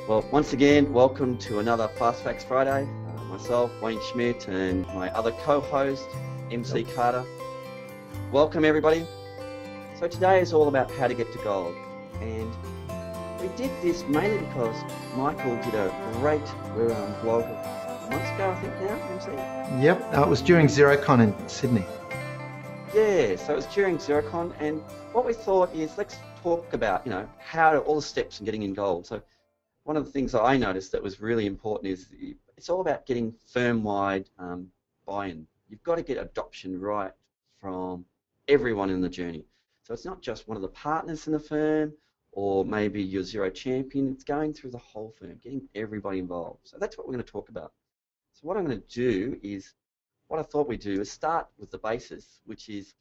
Well, once again, welcome to another Fast Facts Friday. Myself, Wayne Schmidt, and my other co-host, MC Carter. Welcome, everybody. So today is all about how to get to gold. And we did this mainly because Michael did a great blog months ago, I think now, MC? Yep, it was during XeroCon in Sydney. Yeah, so it was during XeroCon, and what we thought is let's talk about, how all the steps in getting in gold. So one of the things that I noticed that was really important is it's all about getting firm-wide buy-in. You've got to get adoption right from everyone in the journey. So it's not just one of the partners in the firm or maybe your Xero champion, it's going through the whole firm, getting everybody involved. So that's what we're going to talk about. So what I'm going to do is, what I thought we'd do is start with the basis, which is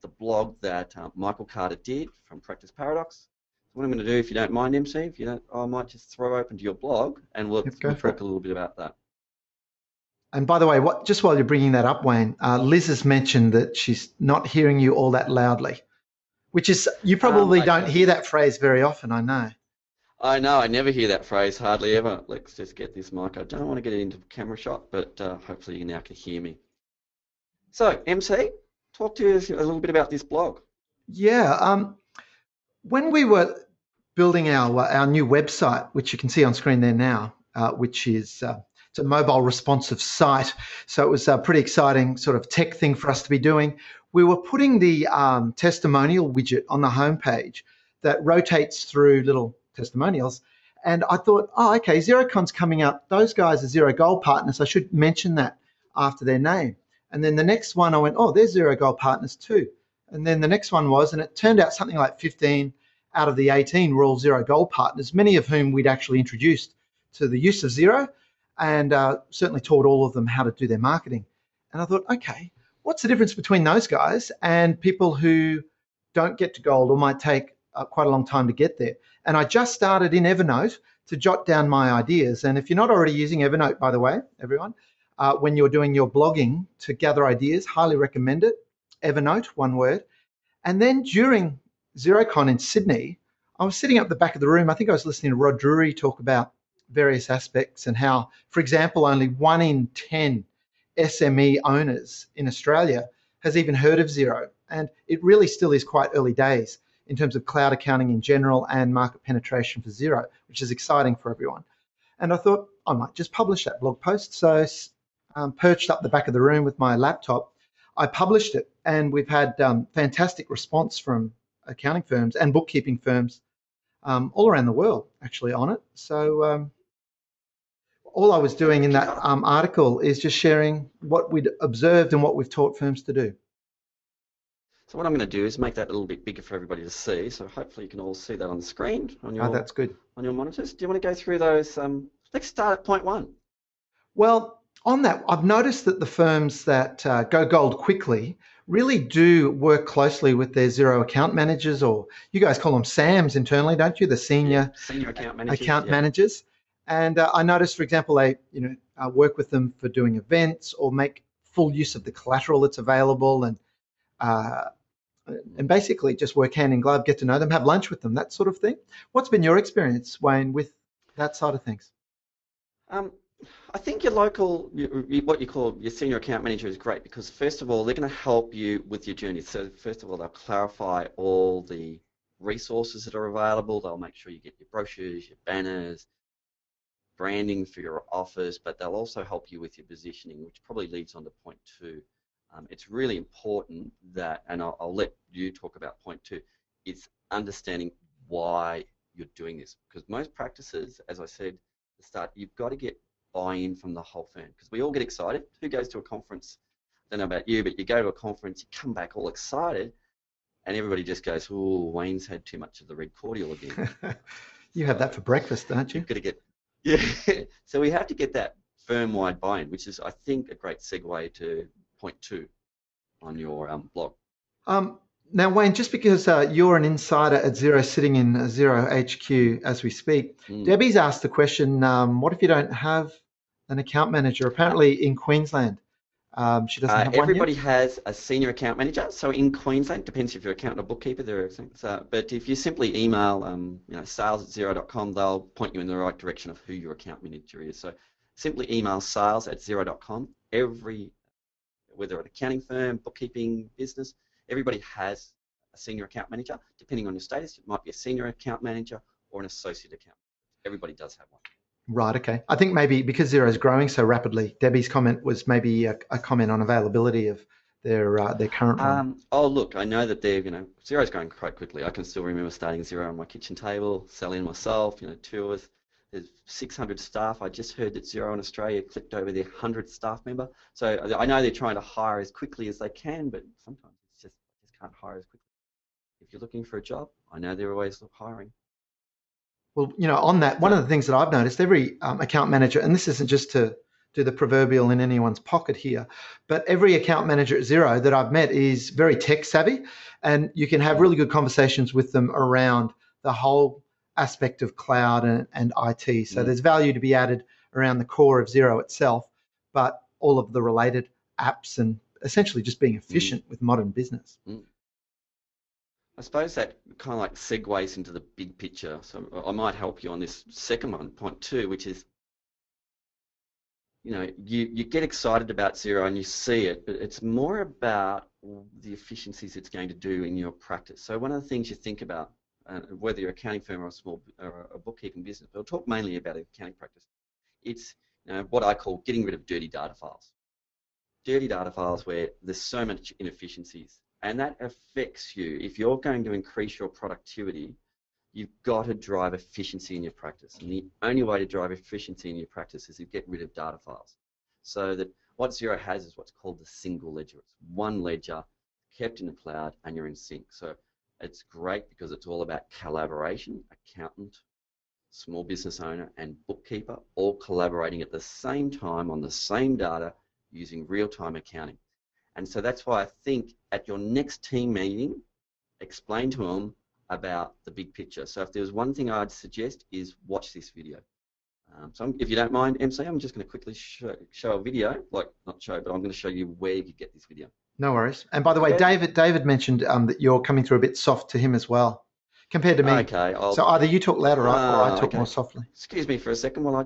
the blog that Michael Carter did from Practice Paradox. So what I'm going to do, if you don't mind, MC, if you don't, I might just throw open to your blog and we'll talk a little bit about that. And by the way, just while you're bringing that up, Wayne, Liz has mentioned that she's not hearing you all that loudly, which is, you probably don't hear that phrase very often, I know. I know, I never hear that phrase, hardly ever. Let's just get this mic. I don't want to get it into camera shot, but hopefully you now can hear me. So, MC, talk to us a little bit about this blog. Yeah, when we were building our new website, which you can see on screen there now, which is it's a mobile responsive site, so it was a pretty exciting sort of tech thing for us to be doing. We were putting the testimonial widget on the homepage that rotates through little testimonials, and I thought, oh, okay, XeroCon's coming up. Those guys are Xero Gold Partners. I should mention that after their name. And then the next one, I went, oh, there's Xero Gold Partners too. And then the next one was, and it turned out something like 15 out of the 18 were all Xero Gold Partners, many of whom we'd actually introduced to the use of Xero, and certainly taught all of them how to do their marketing. And I thought, okay, what's the difference between those guys and people who don't get to gold or might take quite a long time to get there? And I just started in Evernote to jot down my ideas. And if you're not already using Evernote, by the way, everyone, when you're doing your blogging to gather ideas, highly recommend it. Evernote, one word. And then during XeroCon in Sydney, I was sitting up the back of the room. I think I was listening to Rod Drury talk about various aspects and how, for example, only 1 in 10 SME owners in Australia has even heard of Xero. And it really still is quite early days in terms of cloud accounting in general and market penetration for Xero, which is exciting for everyone. And I thought I might just publish that blog post. So perched up the back of the room with my laptop, I published it, and we've had fantastic response from accounting firms and bookkeeping firms all around the world actually on it. So all I was doing in that article is just sharing what we'd observed and what we've taught firms to do. So what I'm going to do is make that a little bit bigger for everybody to see. So hopefully you can all see that on the screen on your, that's good. On your monitors. Do you want to go through those? Let's start at point 1. Well, on that, I've noticed that the firms that go gold quickly really do work closely with their Xero account managers, or you guys call them SAMs internally, don't you? The senior account managers. Managers. And I noticed, for example, they work with them for doing events or make full use of the collateral that's available, and basically just work hand in glove, get to know them, have lunch with them, that sort of thing. What's been your experience, Wayne, with that side of things? I think your local, what you call your senior account manager is great because first of all, they're going to help you with your journey. So first of all, they'll clarify all the resources that are available. They'll make sure you get your brochures, your banners, branding for your offers, but they'll also help you with your positioning, which probably leads on to point 2. It's really important that, and I'll let you talk about point 2, it's understanding why you're doing this. Because most practices, as I said at the start, you've got to get buy-in from the whole firm because we all get excited. Who goes to a conference? I don't know about you, but you go to a conference, you come back all excited, and everybody just goes, "Oh, Wayne's had too much of the red cordial again." You have that for breakfast, don't you? You've got to get, yeah. So we have to get that firm-wide buy-in, which is, I think, a great segue to point 2 on your blog. Now, Wayne, just because you're an insider at Xero, sitting in Xero HQ as we speak, Debbie's asked the question, what if you don't have an account manager? Apparently in Queensland, She doesn't have one yet? Everybody has a senior account manager. So in Queensland, depends if you're an accountant or bookkeeper. There are things. But if you simply email, sales@xero.com, they'll point you in the right direction of who your account manager is. So simply email sales@xero.com. Whether an accounting firm, bookkeeping, business, everybody has a senior account manager. Depending on your status, it might be a senior account manager or an associate account. Everybody does have one. Right, okay. I think maybe because Xero is growing so rapidly, Debbie's comment was maybe a comment on availability of their current one. Oh, look, I know that Xero's growing quite quickly. I can still remember starting Xero on my kitchen table, selling myself, tours. There's 600 staff. I just heard that Xero in Australia clicked over their 100th staff member. So I know they're trying to hire as quickly as they can, but sometimes it's just can't hire as quickly. If you're looking for a job, I know they're always hiring. Well, on that, one of the things that I've noticed, every account manager, and this isn't just to do the proverbial in anyone's pocket here, but every account manager at Xero that I've met is very tech savvy, and you can have really good conversations with them around the whole aspect of cloud and IT. So there's value to be added around the core of Xero itself, but all of the related apps and essentially just being efficient with modern business. I suppose that kind of like segues into the big picture. So I might help you on this second one, point two, which is, you get excited about Xero and you see it, but it's more about the efficiencies it's going to do in your practice. So one of the things you think about, whether you're an accounting firm or a bookkeeping business, but I'll talk mainly about accounting practice. It's what I call getting rid of dirty data files. Dirty data files where there's so much inefficiencies. And that affects you. If you're going to increase your productivity, you've got to drive efficiency in your practice. And the only way to drive efficiency in your practice is to get rid of data files. So that what Xero has is what's called the single ledger. It's one ledger kept in the cloud and you're in sync. So it's great because it's all about collaboration, accountant, small business owner and bookkeeper all collaborating at the same time on the same data using real-time accounting. And so that's why I think at your next team meeting, explain to them about the big picture. So if there's one thing I'd suggest is watch this video. So if you don't mind, MC, I'm just going to quickly show a video, but I'm going to show you where you could get this video. No worries. And by the way, David mentioned that you're coming through a bit soft to him as well, compared to me. Okay. So either you talk louder or I talk more softly. Excuse me for a second while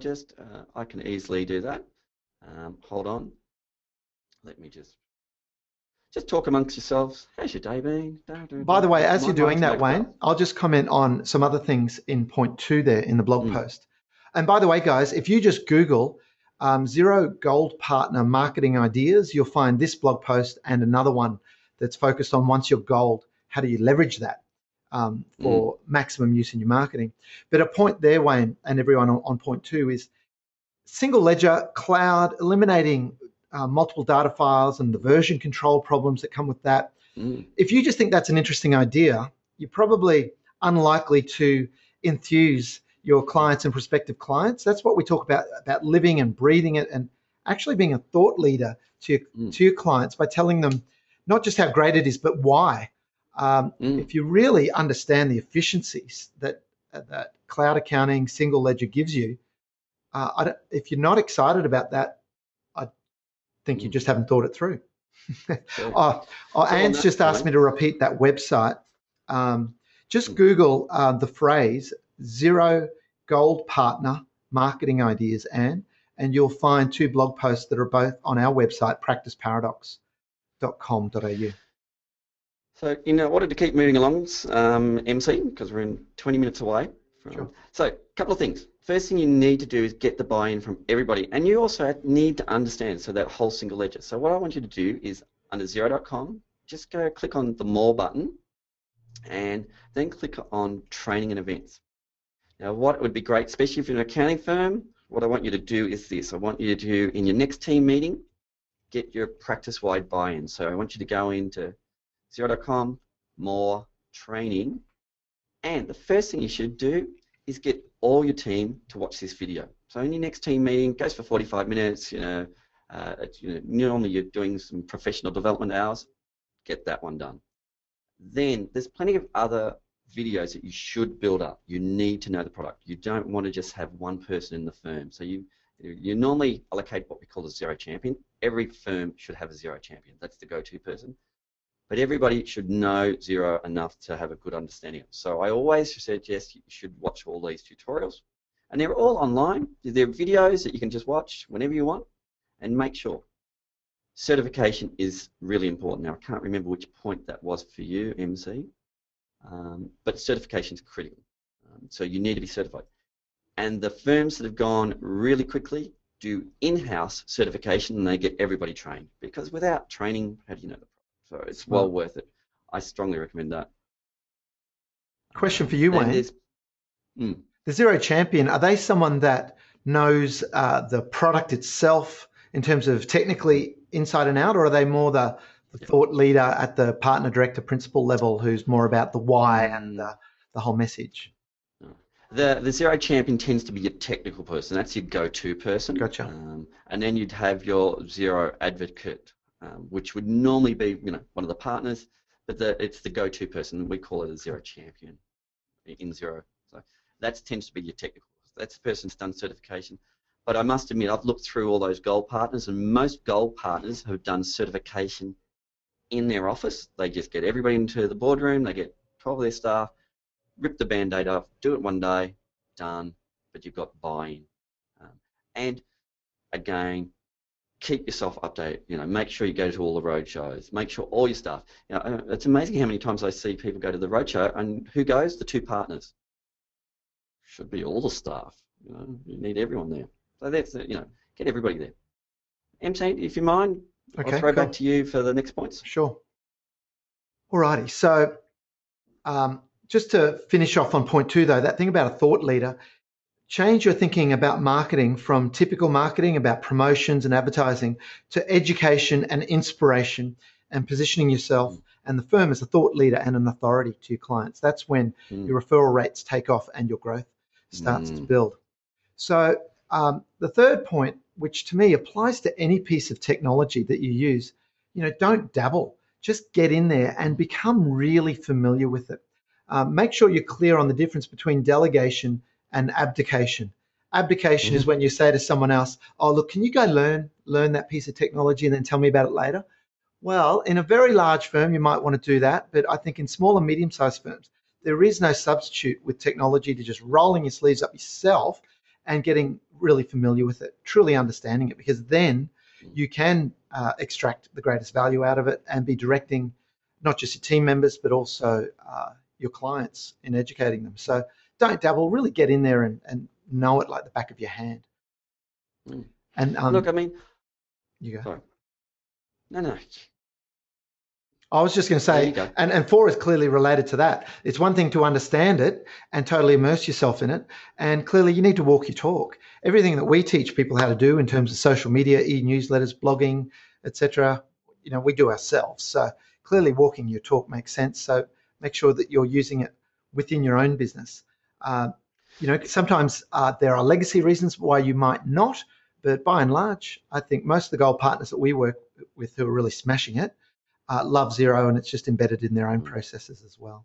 I can easily do that. Hold on. Let me just talk amongst yourselves. How's your day been? By the way, as you're doing that, Wayne, I'll just comment on some other things in point 2 there in the blog post. And by the way, guys, if you just Google Xero Gold Partner marketing ideas, you'll find this blog post and another one that's focused on once you're gold, how do you leverage that for maximum use in your marketing. But a point there, Wayne, and everyone on point 2 is single ledger, cloud, eliminating multiple data files and the version control problems that come with that. If you just think that's an interesting idea, you're probably unlikely to enthuse your clients and prospective clients. That's what we talk about living and breathing it and actually being a thought leader to your clients by telling them not just how great it is, but why. If you really understand the efficiencies that cloud accounting, single ledger gives you, if you're not excited about that, I think you just haven't thought it through. Anne's just asked me to repeat that website. Just Google the phrase Xero Gold Partner Marketing Ideas, Anne, and you'll find 2 blog posts that are both on our website, practiceparadox.com.au. So, I wanted to keep moving along, MC, because we're in 20 minutes away. Sure. So, a couple of things. First thing you need to do is get the buy-in from everybody, and you also need to understand that whole single ledger. So what I want you to do is under Xero.com, just go click on the More button, and then click on Training and Events. Now, what would be great, especially if you're an accounting firm, what I want you to do is this. I want you to, in your next team meeting, get your practice-wide buy-in. So I want you to go into Xero.com, More, Training, and the first thing you should do is get all your team to watch this video. So in your next team meeting, it goes for 45 minutes, normally you're doing some professional development hours, get that one done. Then there's plenty of other videos that you should build up. You need to know the product. You don't want to just have one person in the firm. So you You normally allocate what we call a Xero champion. Every firm should have a Xero champion. That's the go-to person. But everybody should know Xero enough to have a good understanding of it. So I always suggest you should watch all these tutorials. And they're all online. They're videos that you can just watch whenever you want. And make sure certification is really important. Now, I can't remember which point that was for you, MC, but certification is critical. So you need to be certified. And the firms that have gone really quickly do in-house certification, and they get everybody trained. Because without training, how do you know the product? So it's well worth it. I strongly recommend that. Question for you, Wayne. The Xero champion, are they someone that knows the product itself in terms of technically inside and out, or are they more the thought leader at the partner, director, principal level who's more about the why and the whole message? The Xero champion tends to be your technical person. That's your go-to person. Gotcha. And then you'd have your Xero advocate, which would normally be, one of the partners, but it's the go-to person. We call it a Xero champion in Xero. So that tends to be your technical. That's the person who's done certification. But I must admit, I've looked through all those gold partners, and most gold partners have done certification in their office. They just get everybody into the boardroom, they get 12 of their staff, rip the band-aid off, do it one day, done, but you've got buy-in. And again, keep yourself updated. Make sure you go to all the road shows. Make sure all your staff. It's amazing how many times I see people go to the road show, and who goes? The two partners. Should be all the staff. You need everyone there. So that's get everybody there. MC, if you mind, Okay, I'll throw back to you for the next points. Sure. Alrighty. So just to finish off on point 2, though, that thing about a thought leader. Change your thinking about marketing from typical marketing about promotions and advertising to education and inspiration and positioning yourself and the firm as a thought leader and an authority to your clients. That's when your referral rates take off and your growth starts to build. So the third point, which to me applies to any piece of technology that you use, don't dabble. Just get in there and become really familiar with it. Make sure you're clear on the difference between delegation and abdication. Abdication is when you say to someone else, oh, look, can you go learn that piece of technology and then tell me about it later? Well, in a very large firm, you might want to do that. But I think in small and medium-sized firms, there is no substitute with technology to just rolling your sleeves up yourself and getting really familiar with it, truly understanding it, because then you can extract the greatest value out of it and be directing not just your team members, but also your clients in educating them. So don't dabble, really get in there and know it like the back of your hand. And look, I mean, you go. Sorry. No. I was just going to say, and 4 is clearly related to that. It's one thing to understand it and totally immerse yourself in it. And clearly you need to walk your talk. Everything that we teach people how to do in terms of social media, e-newsletters, blogging, etc., we do ourselves. So clearly walking your talk makes sense. So make sure that you're using it within your own business. Sometimes there are legacy reasons why you might not, but by and large, I think most of the gold partners that we work with who are really smashing it love Xero, and it's just embedded in their own processes as well.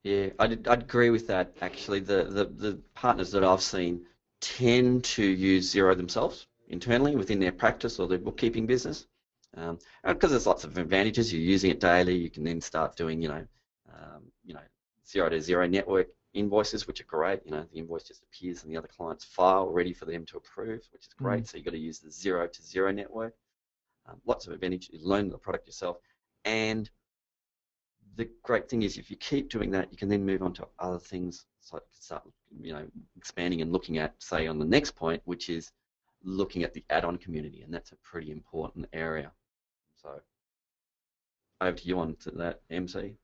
Yeah, I'd agree with that. Actually, the partners that I've seen tend to use Xero themselves internally within their practice or their bookkeeping business, because there's lots of advantages. You're using it daily. You can then start doing, Xero to Xero network invoices, which are great. The invoice just appears in the other client's file ready for them to approve, which is great. So you've got to use the Xero to Xero network. Lots of advantages. You learn the product yourself. And the great thing is if you keep doing that, you can then move on to other things, so start, expanding and looking at, say, on the next point, which is looking at the add-on community, and that's a pretty important area. So over to you on to that, MC.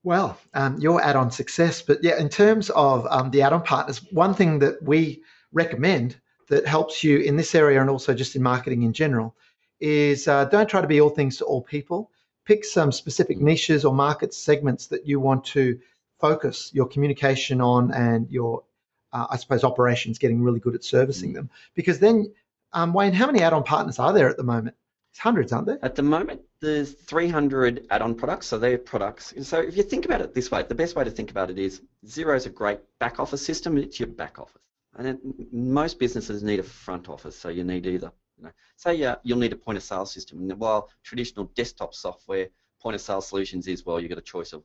Well, your Addon Success, but yeah, in terms of the add-on partners, one thing that we recommend that helps you in this area and also just in marketing in general is don't try to be all things to all people. Pick some specific niches or market segments that you want to focus your communication on and your, I suppose, operations, getting really good at servicing them. Because then, Wayne, how many add-on partners are there at the moment? It's hundreds, aren't there? At the moment, there's 300 add-on products, so they're products. So if you think about it this way, the best way to think about it is Xero is a great back office system. It's your back office. And then most businesses need a front office, so you need either, say you'll need a point of sale system. And while traditional desktop software, point of sale solutions is, well, you've got a choice of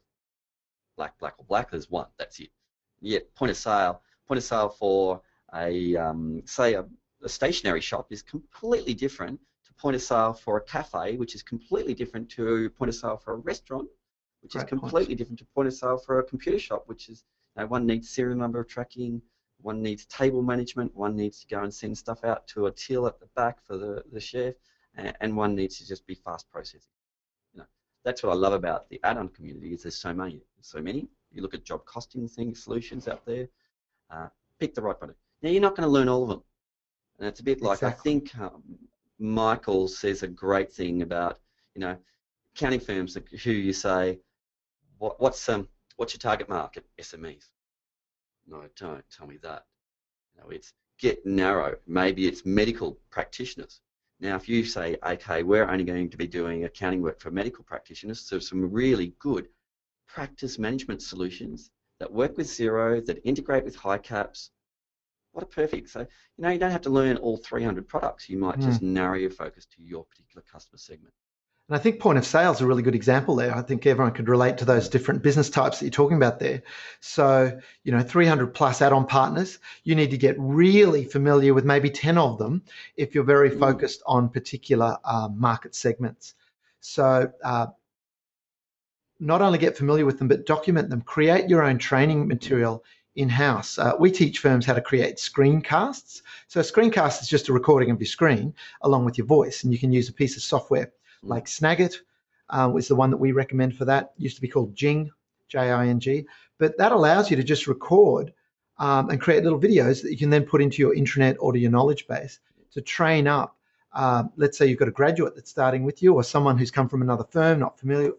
black, or black. There's one, that's it. Yet point of sale for say a stationery shop is completely different to point of sale for a cafe, which is completely different to point of sale for a restaurant, which is Great completely points. different to point of sale for a computer shop, which is, one needs serial number tracking, one needs table management, one needs to go and send stuff out to a till at the back for the chef, and one needs to just be fast processing. You know, that's what I love about the add-on community is there's so many, so many. You look at job costing solutions out there, pick the right product. Now you're not going to learn all of them, and it's a bit like I Exactly. think Michael says a great thing about accounting firms who you say what's your target market? SMEs. No, don't tell me that. It's get narrow. Maybe it's medical practitioners. Now, if you say, okay, we're only going to be doing accounting work for medical practitioners, so some really good practice management solutions that work with Xero, that integrate with high caps. What a perfect. So, you don't have to learn all 300 products. You might just Mm. narrow your focus to your particular customer segment. And I think point of sale is a really good example there. I think everyone could relate to those Mm. different business types that you're talking about there. So, 300 plus add-on partners, you need to get really familiar with maybe 10 of them if you're very Mm. focused on particular market segments. So, not only get familiar with them, but document them. Create your own training Mm. material in-house. We teach firms how to create screencasts. So a screencast is just a recording of your screen along with your voice, and you can use a piece of software Mm. like Snagit, is the one that we recommend for that. It used to be called Jing, Jing, but that allows you to just record and create little videos that you can then put into your intranet or to your knowledge base to train up. Let's say you've got a graduate that's starting with you, or someone who's come from another firm, not familiar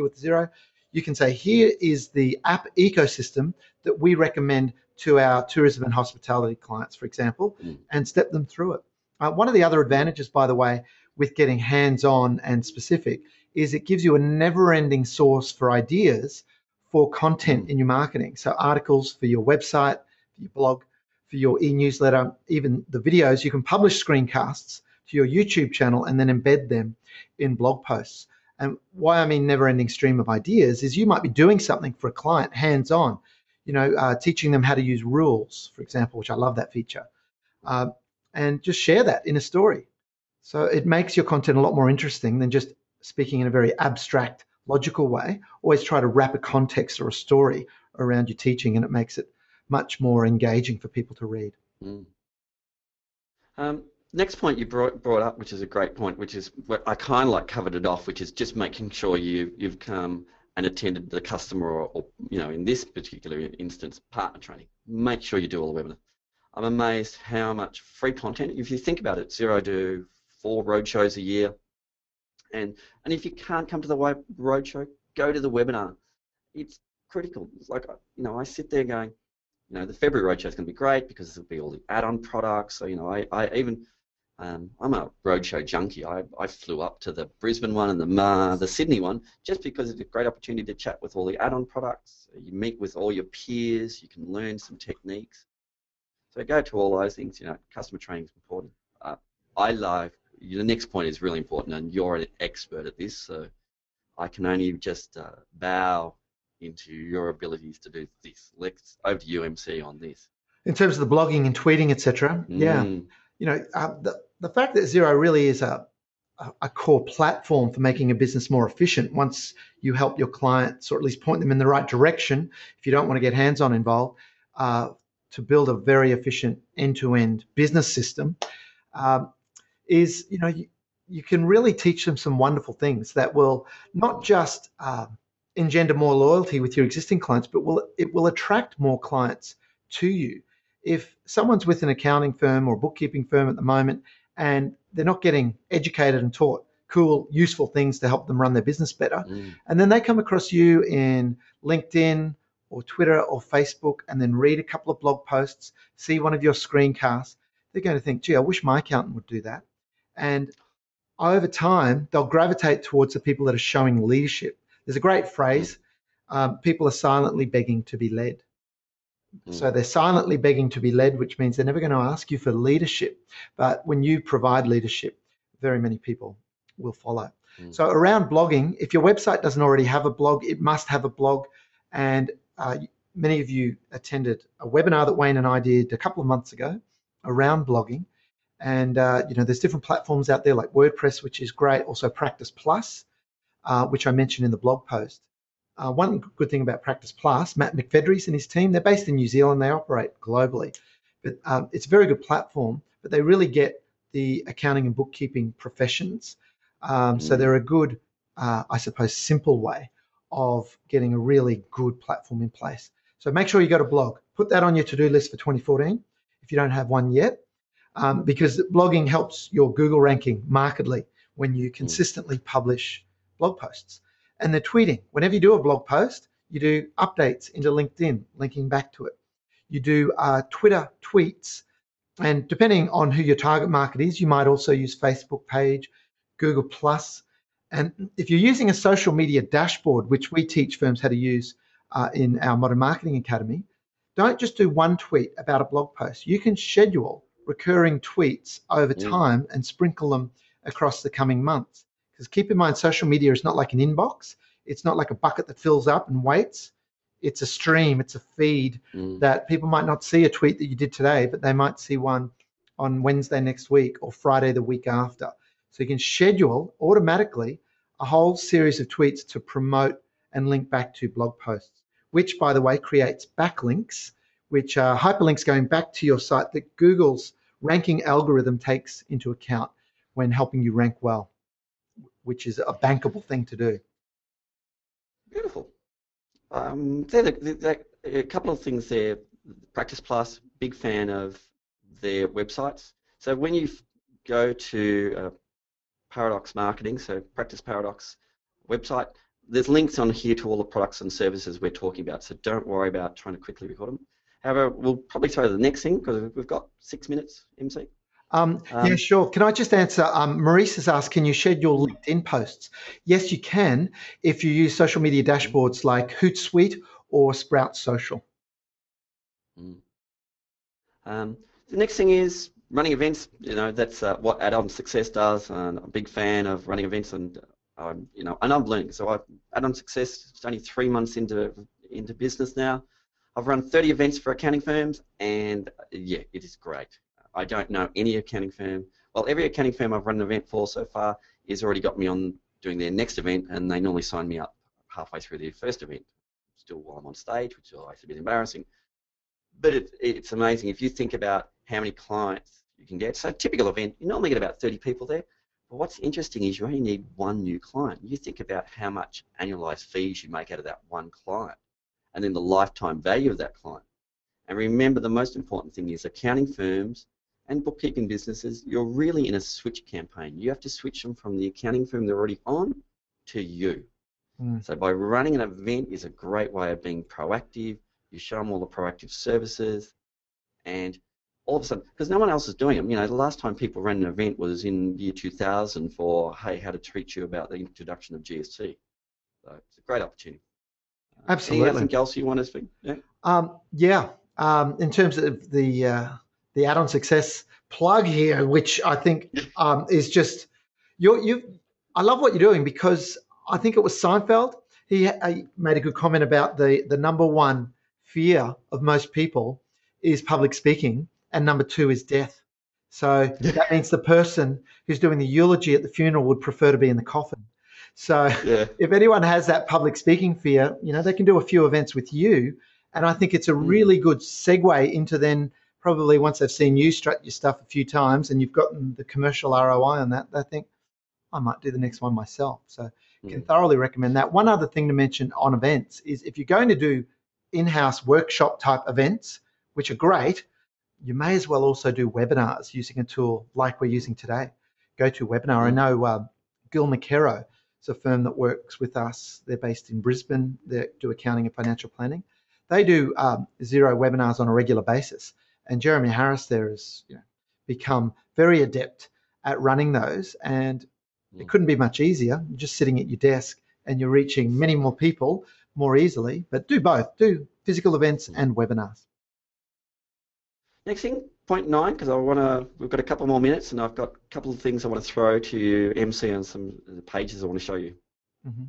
with Xero. You can say, here is the app ecosystem that we recommend to our tourism and hospitality clients, for example, Mm. and step them through it. One of the other Yeah. advantages, by the way, with getting hands-on and specific is it gives you a never-ending source for ideas for content Mm. in your marketing. So articles for your website, for your blog, for your e-newsletter, even the videos. You can publish screencasts to your YouTube channel and then embed them in blog posts. And why I mean never-ending stream of ideas is you might be doing something for a client hands-on, teaching them how to use rules, for example, which I love that feature, uh, and just share that in a story. So it makes your content a lot more interesting than just speaking in a very abstract, logical way. Always try to wrap a context or a story around your teaching, and it makes it much more engaging for people to read. Mm. Next point you brought up, which is a great point, which is what I kind of like covered it off, which is just making sure you've come and attended the customer or in this particular instance partner training. Make sure you do all the webinars. I'm amazed how much free content. If you think about it, Xero do 4 roadshows a year, and if you can't come to the roadshow, go to the webinar. It's critical. It's like I sit there going, the February roadshow is going to be great because it'll be all the add-on products. So I even I'm a roadshow junkie. I flew up to the Brisbane one and the Sydney one just because it's a great opportunity to chat with all the add-on products. You meet with all your peers. You can learn some techniques. So go to all those things. Customer training is important. I love the next point is really important, and you're an expert at this. So I can only just bow into your abilities to do this. Let's over to you, MC, on this. In terms of the blogging and tweeting, etc., yeah, Mm. the fact that Xero really is a core platform for making a business more efficient once you help your clients, or at least point them in the right direction, if you don't want to get hands-on involved, uh, to build a very efficient end-to-end business system, um, is you can really teach them some wonderful things that will not just engender more loyalty with your existing clients, but it will attract more clients to you. If someone's with an accounting firm or bookkeeping firm at the moment and they're not getting educated and taught cool, useful things to help them run their business better, Mm. and then they come across you in LinkedIn or Twitter or Facebook and then read a couple of blog posts, see one of your screencasts, they're going to think, gee, I wish my accountant would do that. And over time, they'll gravitate towards the people that are showing leadership. There's a great Mm. phrase, people are silently begging to be led. Mm. So they're silently begging to be led, which means they're never going to ask you for leadership. But when you provide leadership, very many people will follow. Mm. So around blogging, if your website doesn't already have a blog, it must have a blog. And many of you attended a webinar that Wayne and I did a couple of months ago around blogging. And there's different platforms out there like WordPress, which is great. Also Practice Plus, which I mentioned in the blog post. One good thing about Practice Plus, Matt McVedries and his team, they're based in New Zealand, they operate globally. But it's a very good platform, but they really get the accounting and bookkeeping professions. So they're a good, I suppose, simple way of getting a really good platform in place. So make sure you go to blog. Put that on your to-do list for 2014 if you don't have one yet, because blogging helps your Google ranking markedly when you consistently publish blog posts. And the tweeting. Whenever you do a blog post, you do updates into LinkedIn, linking back to it. You do Twitter tweets, and depending on who your target market is, you might also use Facebook page, Google Plus. And if you're using a social media dashboard, which we teach firms how to use in our Modern Marketing Academy, don't just do one tweet about a blog post. You can schedule recurring tweets over time and sprinkle them across the coming months. Because keep in mind, social media is not like an inbox. It's not like a bucket that fills up and waits. It's a stream, it's a feed that people might not see a tweet that you did today, but they might see one on Wednesday next week or Friday the week after. So you can schedule automatically a whole series of tweets to promote and link back to blog posts, which, by the way, creates backlinks, which are hyperlinks going back to your site that Google's ranking algorithm takes into account when helping you rank well, which is a bankable thing to do. Beautiful. A couple of things there. Practice Plus, big fan of their websites. So when you go to Paradox Marketing, so Practice Paradox website, there's links on here to all the products and services we're talking about, so don't worry about trying to quickly record them. However, we'll probably throw to the next thing because we've got 6 minutes, MC. Yeah, sure. Can I just answer? Maurice has asked, can you schedule LinkedIn posts? Yes, you can if you use social media dashboards like Hootsuite or Sprout Social. The next thing is running events. That's what Addon Success does, and I'm a big fan of running events, and and I'm learning. So Addon Success, it's only 3 months into business now. I've run 30 events for accounting firms, and yeah, it is great. I don't know any accounting firm. Well, every accounting firm I've run an event for so far has already got me on doing their next event, and they normally sign me up halfway through their first event, still while I'm on stage, which is always a bit embarrassing. But it's amazing if you think about how many clients you can get. So a typical event, you normally get about 30 people there. But what's interesting is you only need one new client. You think about how much annualized fees you make out of that one client, and then the lifetime value of that client. And remember, the most important thing is accounting firms and bookkeeping businesses, you're really in a switch campaign. You have to switch them from the accounting firm they're already on to you. So by running an event is a great way of being proactive. You show them all the proactive services, and all of a sudden, because no one else is doing them. The last time people ran an event was in year 2000 for, hey, how to treat you about the introduction of GST. So it's a great opportunity. Absolutely. Anything else you want to speak? Yeah. In terms of the Addon Success plug here, which I think is just I love what you're doing, because I think it was Seinfeld. He made a good comment about the number one fear of most people is public speaking, and number two is death. So that means the person who's doing the eulogy at the funeral would prefer to be in the coffin. So if anyone has that public speaking fear, they can do a few events with you. And I think it's a really good segue into then probably once they've seen you strut your stuff a few times and you've gotten the commercial ROI on that, they think, I might do the next one myself. So can thoroughly recommend that. One other thing to mention on events is if you're going to do in-house workshop type events, which are great, you may as well also do webinars using a tool like we're using today. GoToWebinar. I know Gil McKerrow is a firm that works with us. They're based in Brisbane. They do accounting and financial planning. They do Xero webinars on a regular basis. And Jeremy Harris there has become very adept at running those. And it couldn't be much easier. You're just sitting at your desk and you're reaching many more people more easily. But do both. Do physical events and webinars. Next thing, point 9, because we've got a couple more minutes and I've got a couple of things I want to throw to you, MC, and some pages I want to show you. Mhm.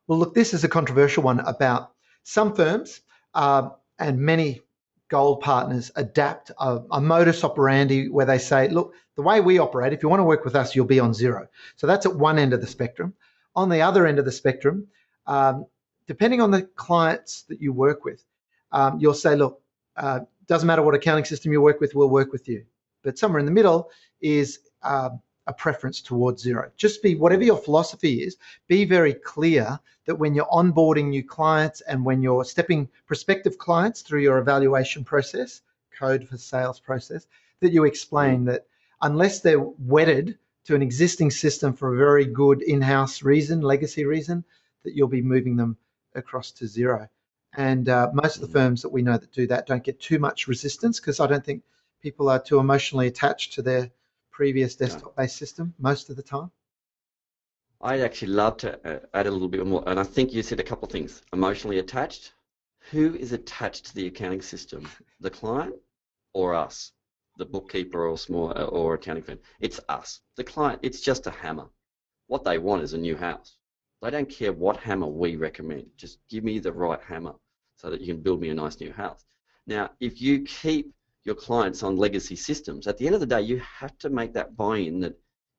Well, look, this is a controversial one about some firms and many gold partners adapt a modus operandi where they say, look, the way we operate, if you want to work with us, you'll be on Xero. So that's at one end of the spectrum. On the other end of the spectrum, um, depending on the clients that you work with, you'll say, look, doesn't matter what accounting system you work with, we'll work with you. But somewhere in the middle is a preference towards Xero. Just be, whatever your philosophy is, be very clear that when you're onboarding new clients and when you're stepping prospective clients through your evaluation process, code for sales process, that you explain that unless they're wedded to an existing system for a very good in-house reason, legacy reason, that you'll be moving them across to Xero. And most of the firms that we know that do that don't get too much resistance because I don't think people are too emotionally attached to their previous desktop-based system most of the time. I'd actually love to add a little bit more, and I think you said a couple of things. Emotionally attached. Who is attached to the accounting system? The client or us? The bookkeeper or small or accounting firm? It's us. The client, it's just a hammer. What they want is a new house. They don't care what hammer we recommend. Just give me the right hammer so that you can build me a nice new house. Now, if you keep your clients on legacy systems, at the end of the day, you have to make that buy-in that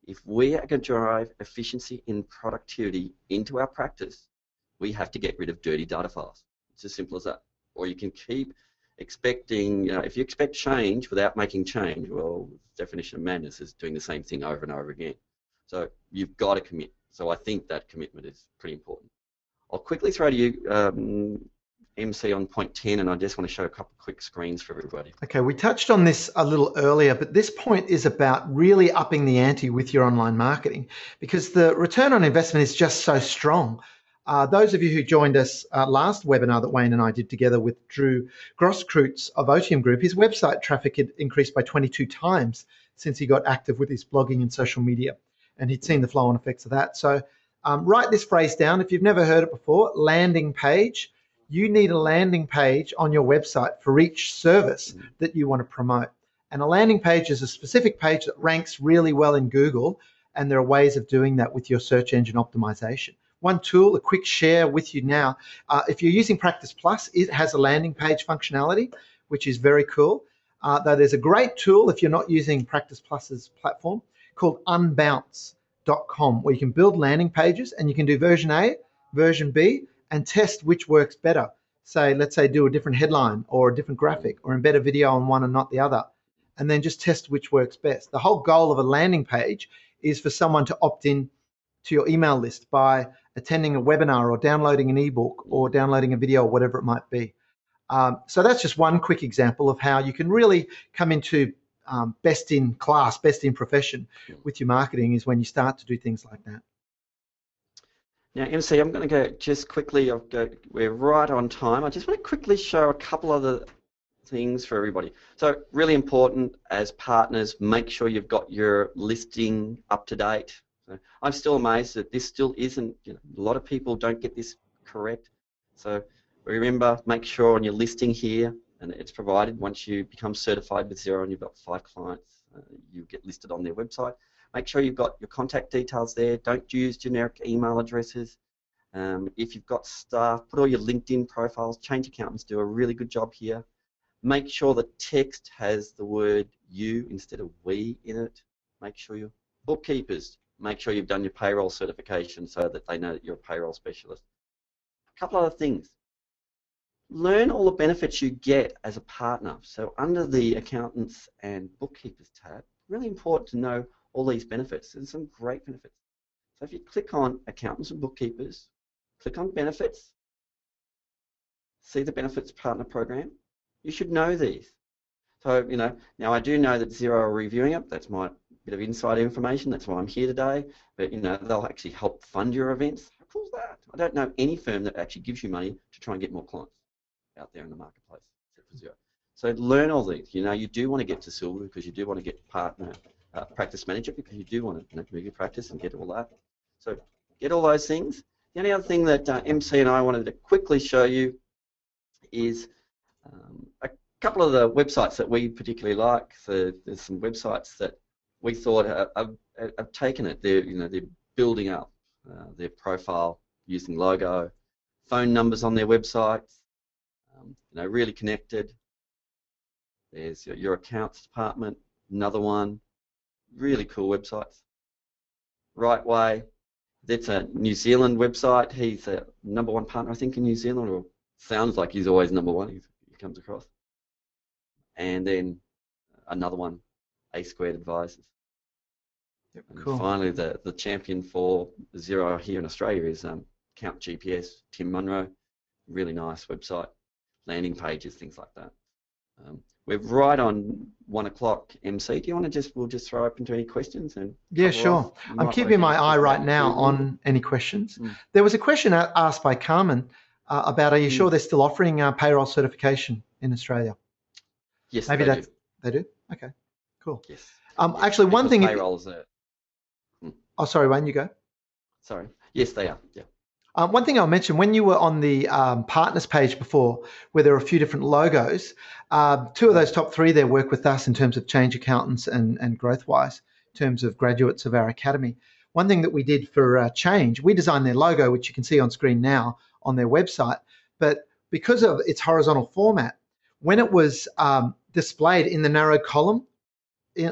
if we are going to drive efficiency and productivity into our practice, we have to get rid of dirty data files. It's as simple as that. Or you can keep expecting, if you expect change without making change, well, the definition of madness is doing the same thing over and over again. So you've got to commit. So I think that commitment is pretty important. I'll quickly throw to you, MC, on point 10, and I just want to show a couple of quick screens for everybody. Okay, we touched on this a little earlier, but this point is about really upping the ante with your online marketing because the return on investment is just so strong. Those of you who joined us last webinar that Wayne and I did together with Drew Grosskreutz of Otium Group, his website traffic had increased by 22 times since he got active with his blogging and social media, and he'd seen the flow-on effects of that. So write this phrase down if you've never heard it before, landing page. You need a landing page on your website for each service that you want to promote. And a landing page is a specific page that ranks really well in Google, and there are ways of doing that with your search engine optimization. One tool, a quick share with you now. If you're using Practice Plus, it has a landing page functionality, which is very cool. Though there's a great tool if you're not using Practice Plus's platform called unbounce.com, where you can build landing pages and you can do version A, version B, and test which works better. Say, let's say do a different headline or a different graphic or embed a video on one and not the other, and then just test which works best. The whole goal of a landing page is for someone to opt in to your email list by attending a webinar or downloading an ebook or downloading a video or whatever it might be. So that's just one quick example of how you can really come into best in class, best in profession with your marketing is when you start to do things like that. Now, MC, I'm going to go just quickly. We're right on time. I just want to quickly show a couple other things for everybody. So really important as partners, make sure you've got your listing up to date. So I'm still amazed that this still isn't, a lot of people don't get this correct. So remember, make sure on your listing here, and it's provided once you become certified with Xero and you've got 5 clients, you get listed on their website. Make sure you've got your contact details there. Don't use generic email addresses. If you've got staff, put all your LinkedIn profiles. Change accountants do a really good job here. Make sure the text has the word you instead of we in it. Make sure your bookkeepers, make sure you've done your payroll certification so that they know that you're a payroll specialist. A couple other things. Learn all the benefits you get as a partner. So under the accountants and bookkeepers tab, really important to know all these benefits. There's some great benefits. So if you click on accountants and bookkeepers, click on benefits, see the benefits partner program, you should know these. So, now I do know that Xero are reviewing it. That's my bit of inside information. That's why I'm here today. But, they'll actually help fund your events. How cool is that? I don't know any firm that actually gives you money to try and get more clients out there in the marketplace, except for Xero. So learn all these. You do want to get to silver because you do want to get partner, practice manager because you do want to move your practice and get all that. So get all those things. The only other thing that MC and I wanted to quickly show you is couple of the websites that we particularly like, so there's some websites that we thought have taken it. They're building up their profile using logo, phone numbers on their websites, really connected. There's your accounts department, another one. Really cool websites. Right Way, that's a New Zealand website. He's a #1 partner, I think, in New Zealand, or sounds like he's always #1. He comes across. And then another one, A2 Advisors. Yep, and cool. finally, the champion for Xero here in Australia is Count GPS, Tim Munro. Really nice website, landing pages, things like that. We're right on 1 o'clock, MC. Do you want to we'll just throw open to any questions? And yeah, sure. I'm keeping my eye right now on any questions. There was a question asked by Carmen about, are you sure they're still offering payroll certification in Australia? Yes, maybe they do. They do? Okay, cool. Yes. Actually, one thing... Payroll's Oh, sorry, Wayne, you go. Sorry. Yes, they are, yeah. One thing I'll mention, when you were on the partners page before, where there are a few different logos, 2 of those top 3 there work with us in terms of change accountants and growth-wise, in terms of graduates of our academy. One thing that we did for Change, we designed their logo, which you can see on screen now on their website, but because of its horizontal format, when it was displayed in the narrow column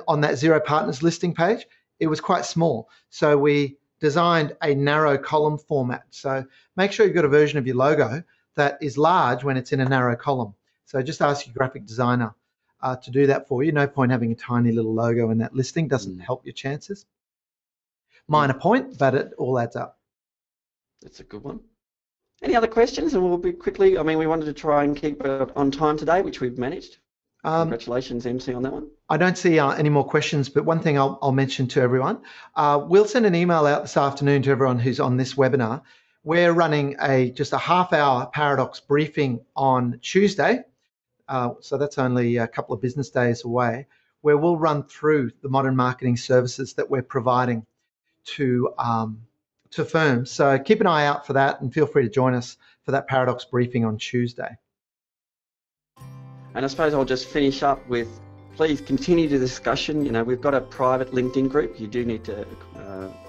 on that Xero Partners listing page, it was quite small. So we designed a narrow column format. So make sure you've got a version of your logo that is large when it's in a narrow column. So just ask your graphic designer to do that for you. No point having a tiny little logo in that listing. Doesn't help your chances. Minor point, but it all adds up. That's a good one. Any other questions? And we'll be quickly, we wanted to try and keep it on time today, which we've managed. Congratulations, MC, on that one. I don't see any more questions, but one thing I'll mention to everyone, we'll send an email out this afternoon to everyone who's on this webinar. We're running just a half-hour Paradox briefing on Tuesday, so that's only a couple of business days away, where we'll run through the modern marketing services that we're providing to firms. So keep an eye out for that, and feel free to join us for that Paradox briefing on Tuesday. And I suppose I'll just finish up with, please continue the discussion. We've got a private LinkedIn group. You do need to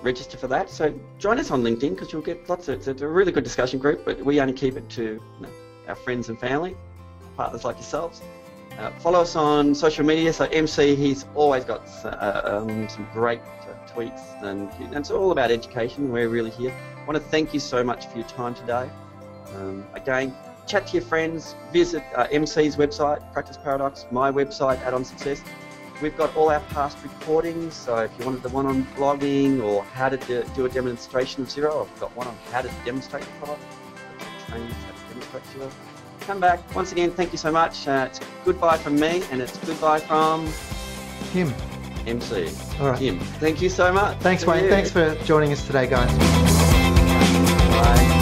register for that. So join us on LinkedIn, because you'll get it's a really good discussion group, but we only keep it to our friends and family, partners like yourselves. Follow us on social media. So MC, he's always got some great tweets, and it's all about education. We're really here. I want to thank you so much for your time today. Again, chat to your friends, visit MC's website, Practice Paradox, my website, Addon Success. We've got all our past recordings, so if you wanted the one on blogging or how to do a demonstration of Xero, I've got one on how to demonstrate the product, training how to demonstrate Xero. Come back. Once again, thank you so much. It's goodbye from me, and it's goodbye from Tim. MC. All right. Tim. Thank you so much. Thanks, Wayne. Thanks for joining us today, guys. Bye.